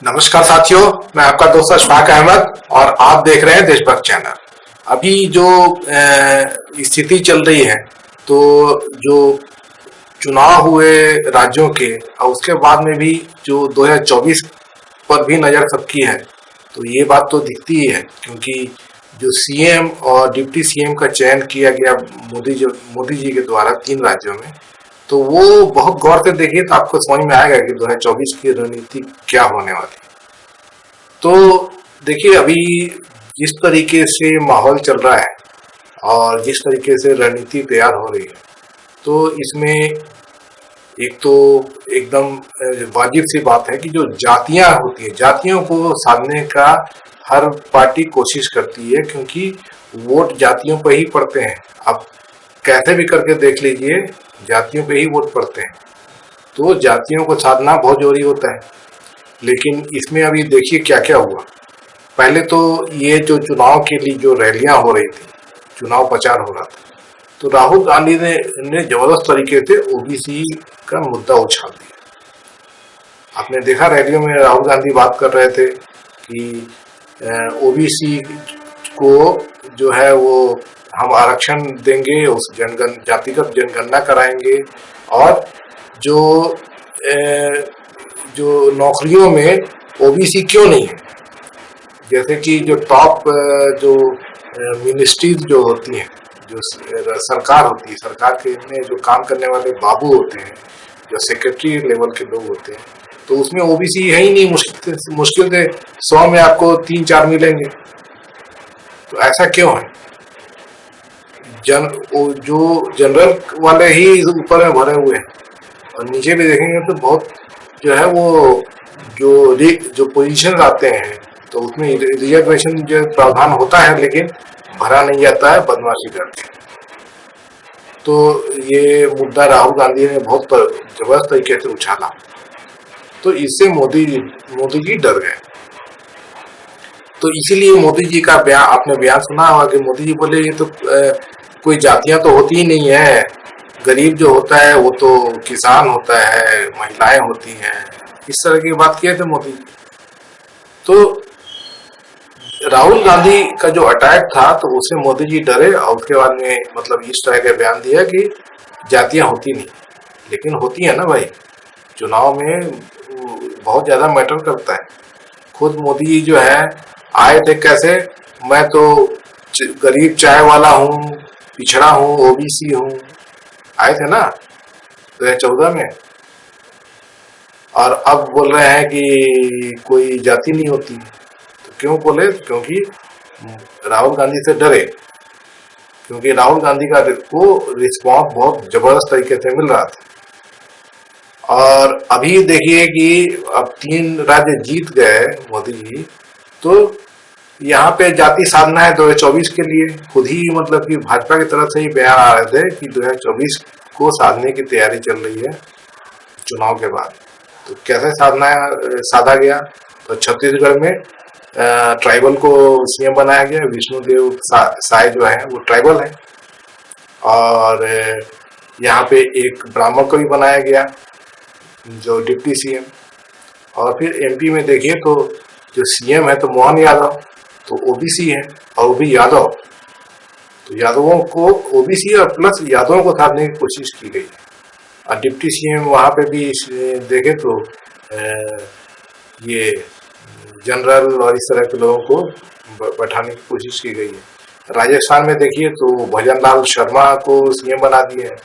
नमस्कार साथियों, मैं आपका दोस्त अशफाक अहमद और आप देख रहे हैं देशभक्त चैनल। अभी जो स्थिति चल रही है, तो जो चुनाव हुए राज्यों के और उसके बाद में भी जो 2024 पर भी नज़र सबकी है, तो ये बात तो दिखती ही है, क्योंकि जो सीएम और डिप्टी सीएम का चयन किया गया मोदी जी के द्वारा 3 राज्यों में, तो वो बहुत गौर से देखिए तो आपको समझ में आएगा कि 2024 की रणनीति क्या होने वाली है। तो देखिए, अभी जिस तरीके से माहौल चल रहा है और जिस तरीके से रणनीति तैयार हो रही है, तो इसमें एक तो एकदम वाजिब सी बात है कि जो जातियां होती है, जातियों को साधने का हर पार्टी कोशिश करती है, क्योंकि वोट जातियों पर ही पड़ते हैं। आप कैसे भी करके देख लीजिए, जातियों पे ही वोट पड़ते हैं, तो जातियों को साधना बहुत जरूरी होता है। लेकिन इसमें अभी देखिए क्या क्या हुआ। पहले तो ये जो चुनाव के लिए जो रैलियां हो रही थी, चुनाव प्रचार हो रहा था, तो राहुल गांधी ने जबरदस्त तरीके से ओबीसी का मुद्दा उछाल दिया। आपने देखा रैलियों में राहुल गांधी बात कर रहे थे कि ओबीसी को जो है वो हम आरक्षण देंगे, उस जातिगत जनगणना कराएंगे, और जो जो नौकरियों में ओबीसी क्यों नहीं है, जैसे कि जो टॉप जो मिनिस्ट्रीज जो होती हैं, जो सरकार होती है, सरकार के में जो काम करने वाले बाबू होते हैं, जो सेक्रेटरी लेवल के लोग होते हैं, तो उसमें ओबीसी है ही नहीं। मुश्किल से 100 में आपको 3-4 मिलेंगे। तो ऐसा क्यों है? जो जनरल वाले ही ऊपर में भरे हुए हैं, और नीचे भी देखेंगे तो बहुत जो है वो जो पोजीशन आते हैं, तो उसमें रिजर्वेशन जो प्रावधान होता है, लेकिन भरा नहीं जाता है, बदमाशी करते हैं। तो ये मुद्दा राहुल गांधी ने बहुत जबरदस्त तरीके से उछाला, तो इससे मोदी जी डर गए। तो इसीलिए मोदी जी का बयान, आपने बयान सुना होगा कि मोदी जी बोले ये तो कोई जातियां तो होती ही नहीं है, गरीब जो होता है वो तो किसान होता है, महिलाएं होती हैं, इस तरह की बात किए थे मोदी जी। तो राहुल गांधी का जो अटैक था, तो उससे मोदी जी डरे और उसके बाद में मतलब इस तरह का बयान दिया कि जातियां होती नहीं, लेकिन होती है ना भाई। चुनाव में बहुत ज्यादा मैटर करता है। खुद मोदी जी जो है आए थे कैसे, मैं तो गरीब चाय वाला हूँ, पिछड़ा हूँ, ओबीसी हूँ, आए थे ना 2014 में। और अब बोल रहे हैं कि कोई जाति नहीं होती। तो क्यों बोले? क्योंकि राहुल गांधी से डरे, क्योंकि राहुल गांधी का को रिस्पॉन्स बहुत जबरदस्त तरीके से मिल रहा था। और अभी देखिए कि अब 3 राज्य जीत गए मोदी जी, तो यहाँ पे जाति साधना है 2024 के लिए। खुद ही मतलब कि भाजपा की तरफ से ही बयान आ रहे थे कि 2024 को साधने की तैयारी चल रही है चुनाव के बाद। तो कैसे साधा गया? तो छत्तीसगढ़ में ट्राइबल को सीएम बनाया गया। विष्णुदेव साय जो है वो ट्राइबल है, और यहाँ पे एक ब्राह्मण को भी बनाया गया जो डिप्टी सीएम। और फिर एमपी में देखिए तो जो सीएम है तो मोहन यादव, तो ओबीसी है, और वो भी यादव। तो यादवों को, ओबीसी और प्लस यादवों को साधने की कोशिश की गई है। और डिप्टी सीएम वहाँ पे भी देखे तो ये जनरल और इस तरह के लोगों को बैठाने की कोशिश की गई है। राजस्थान में देखिए तो भजन लाल शर्मा को सीएम बना दिए हैं।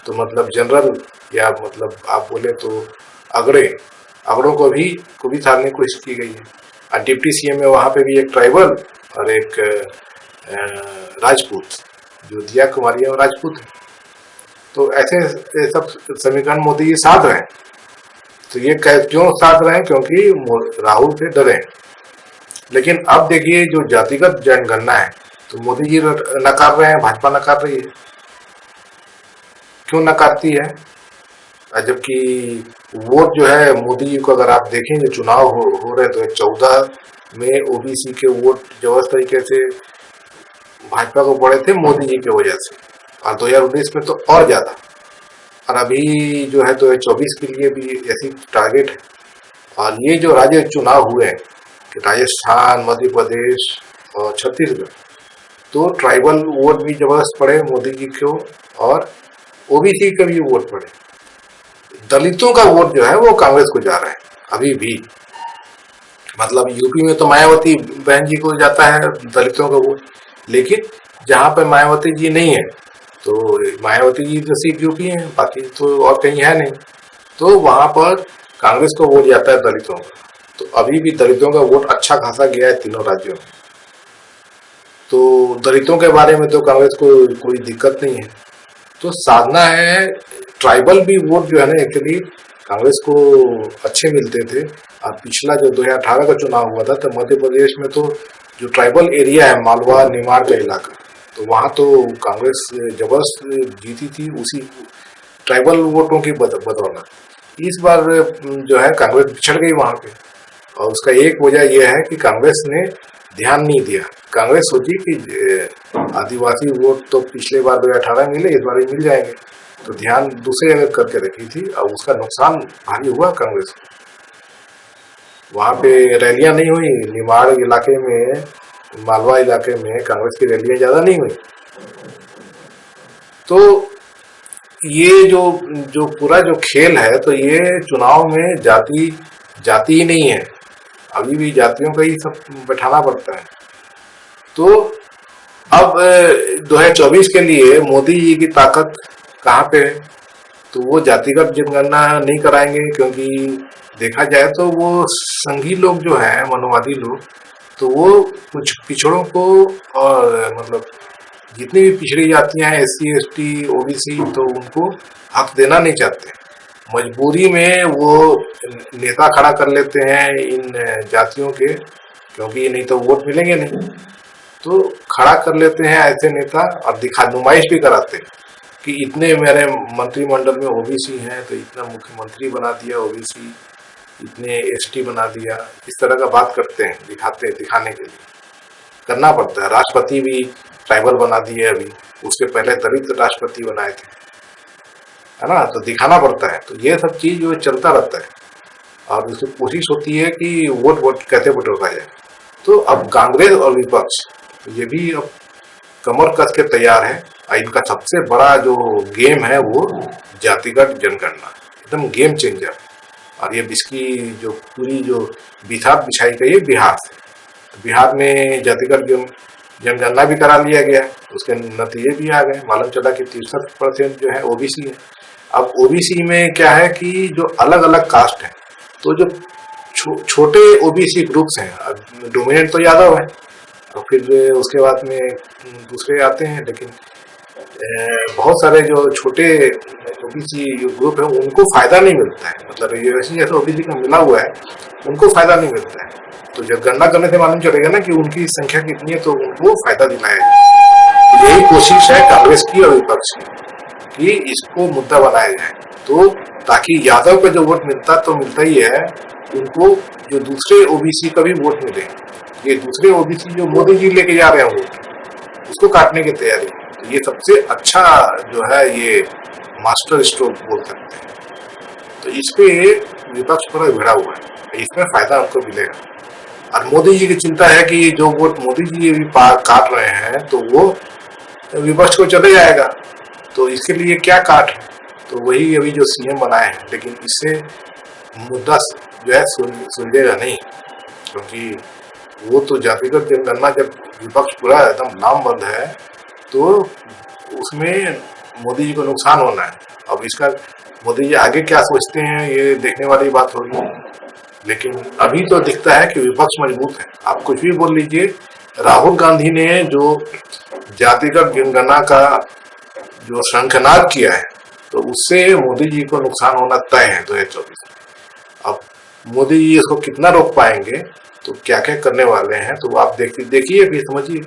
तो मतलब जनरल, या मतलब आप बोले तो अगड़ों को भी साधने की कोशिश की गई है। और डिप्टी सीएम में वहाँ पे भी एक ट्राइबल और एक राजपूत, जो दिया कुमारी है वो राजपूत है। तो ऐसे सब समीकरण मोदी जी साध रहे हैं। तो ये क्यों साध रहे हैं? क्योंकि राहुल से डरे। लेकिन अब देखिए जो जातिगत जनगणना है, तो मोदी जी नकार रहे हैं, भाजपा नकार रही है। क्यों नकारती है? जबकि वोट जो है मोदी जी को, अगर आप देखें जो चुनाव हो रहे 2014 में, ओबीसी के वोट जबरदस्त तरीके से भाजपा को पड़े थे मोदी जी की वजह से, और 2019 में तो और ज्यादा। और अभी जो है 2024 के लिए भी ऐसी टारगेट है। और ये जो राज्य चुनाव हुए कि राजस्थान, मध्य प्रदेश और छत्तीसगढ़, तो ट्राइबल वोट भी जबरदस्त पड़े मोदी जी को, और ओबीसी के भी वोट पड़े। दलितों का वोट जो है वो कांग्रेस को जा रहा है अभी भी। मतलब यूपी में तो मायावती बहन जी को जाता है दलितों का वोट, लेकिन जहां पर मायावती जी नहीं है, तो मायावती जी तो सिर्फ यूपी है, बाकी तो और कहीं है नहीं, तो वहां पर कांग्रेस को वोट जाता है दलितों का। तो अभी भी दलितों का वोट अच्छा खासा गया है तीनों राज्यों में। तो दलितों के बारे में तो कांग्रेस को कोई दिक्कत नहीं है। तो साधना है, ट्राइबल भी वोट जो है ना एक्चुअली कांग्रेस को अच्छे मिलते थे। और पिछला जो 2018 का चुनाव हुआ था, तो मध्य प्रदेश में तो जो ट्राइबल एरिया है मालवा निमाड़ का इलाका, तो वहां तो कांग्रेस जबरदस्त जीती थी उसी ट्राइबल वोटों की बदौलत। इस बार जो है कांग्रेस पिछड़ गई वहां पे, और उसका एक वजह यह है कि कांग्रेस ने ध्यान नहीं दिया। कांग्रेस सोची कि आदिवासी वोट तो पिछले बार 2018 मिले, इस बार ही मिल जाएंगे, तो ध्यान दूसरे जगह करके रखी थी, और उसका नुकसान भारी हुआ कांग्रेस को। वहां पे रैलियां नहीं हुई निमाड़ इलाके में, मालवा इलाके में कांग्रेस की रैलियां ज्यादा नहीं हुई। तो ये जो जो पूरा जो खेल है, तो ये चुनाव में जाति जाति ही नहीं है, अभी भी जातियों का ही सब बैठाना पड़ता है। तो अब 2024 के लिए मोदी जी की ताकत कहाँ पे है? तो वो जातिगत जनगणना नहीं कराएंगे, क्योंकि देखा जाए तो वो संघी लोग जो है मनोवादी लोग, तो वो कुछ पिछड़ों को, और मतलब जितनी भी पिछड़ी जातियां हैं SC ST OBC, तो उनको हक देना नहीं चाहते। मजबूरी में वो नेता खड़ा कर लेते हैं इन जातियों के, क्योंकि नहीं तो वोट मिलेंगे नहीं, तो खड़ा कर लेते हैं ऐसे नेता, और दिखा नुमाइश भी कराते हैं कि इतने मेरे मंत्रिमंडल में OBC हैं, तो इतना मुख्यमंत्री बना दिया OBC, इतने ST बना दिया, इस तरह का बात करते हैं, दिखाते हैं, दिखाने के लिए करना पड़ता है। राष्ट्रपति भी ट्राइबल बना दिए अभी, उसके पहले दलित राष्ट्रपति बनाए थे, है ना, तो दिखाना पड़ता है। तो ये सब चीज जो चलता रहता है, और उसकी कोशिश होती है कि वोट कैसे बटोरा जाए। तो अब कांग्रेस और विपक्ष ये भी अब कमर कस के तैयार है, और इनका सबसे बड़ा जो गेम है वो जातिगत जनगणना, एकदम गेम चेंजर। और ये इसकी जो पूरी जो बिछाप बिछाई गई है बिहार से, तो बिहार में जातिगत जनगणना भी करा लिया गया, उसके नतीजे भी आ गए। मालूम चला कि 63% जो है OBC है। अब OBC में क्या है कि जो अलग अलग कास्ट है, तो जो छोटे OBC ग्रुप्स हैं, डोमिनेंट तो यादव है, और फिर उसके बाद में दूसरे आते हैं, लेकिन बहुत सारे जो छोटे OBC ग्रुप है उनको फायदा नहीं मिलता है। मतलब रिजर्वेशन जैसा OBC का मिला हुआ है, उनको फायदा नहीं मिलता है। तो जब गणना करने से मालूम चलेगा ना कि उनकी संख्या कितनी है, तो उनको फायदा दिलाया जाए। तो यही कोशिश है कांग्रेस की और विपक्ष की कि इसको मुद्दा बनाया जाए, तो ताकि यादव को जो वोट मिलता तो मिलता ही है, उनको जो दूसरे OBC का भी वोट मिले। ये दूसरे OBC जो मोदी जी लेके जा रहे हैं वोट, उसको काटने की तैयारी। तो ये सबसे अच्छा जो है ये मास्टर स्ट्रोक बोल सकते हैं। तो इस पे विपक्ष पूरा भिड़ा हुआ है, इसमें फायदा हमको मिलेगा। और मोदी जी की चिंता है कि जो वोट मोदी जी अभी काट रहे हैं, तो वो विपक्ष को चले जाएगा। तो इसके लिए क्या काट है, तो वही अभी जो CM बनाए हैं, लेकिन इससे मुद्दा जो है सुलझेगा नहीं, क्योंकि वो तो जातिगत जनगणना जब विपक्ष पूरा एकदम लामबंद है, तो उसमें मोदी जी को नुकसान होना है। अब इसका मोदी जी आगे क्या सोचते हैं ये देखने वाली बात होगी, लेकिन अभी तो दिखता है कि विपक्ष मजबूत है। आप कुछ भी बोल लीजिए, राहुल गांधी ने जो जातिगत जनगणना का जो शंखनाद किया है, तो उससे मोदी जी को नुकसान होना तय है 2024 में। अब मोदी जी इसको कितना रोक पाएंगे, तो क्या क्या करने वाले हैं, तो आप देखिए फिर समझिए।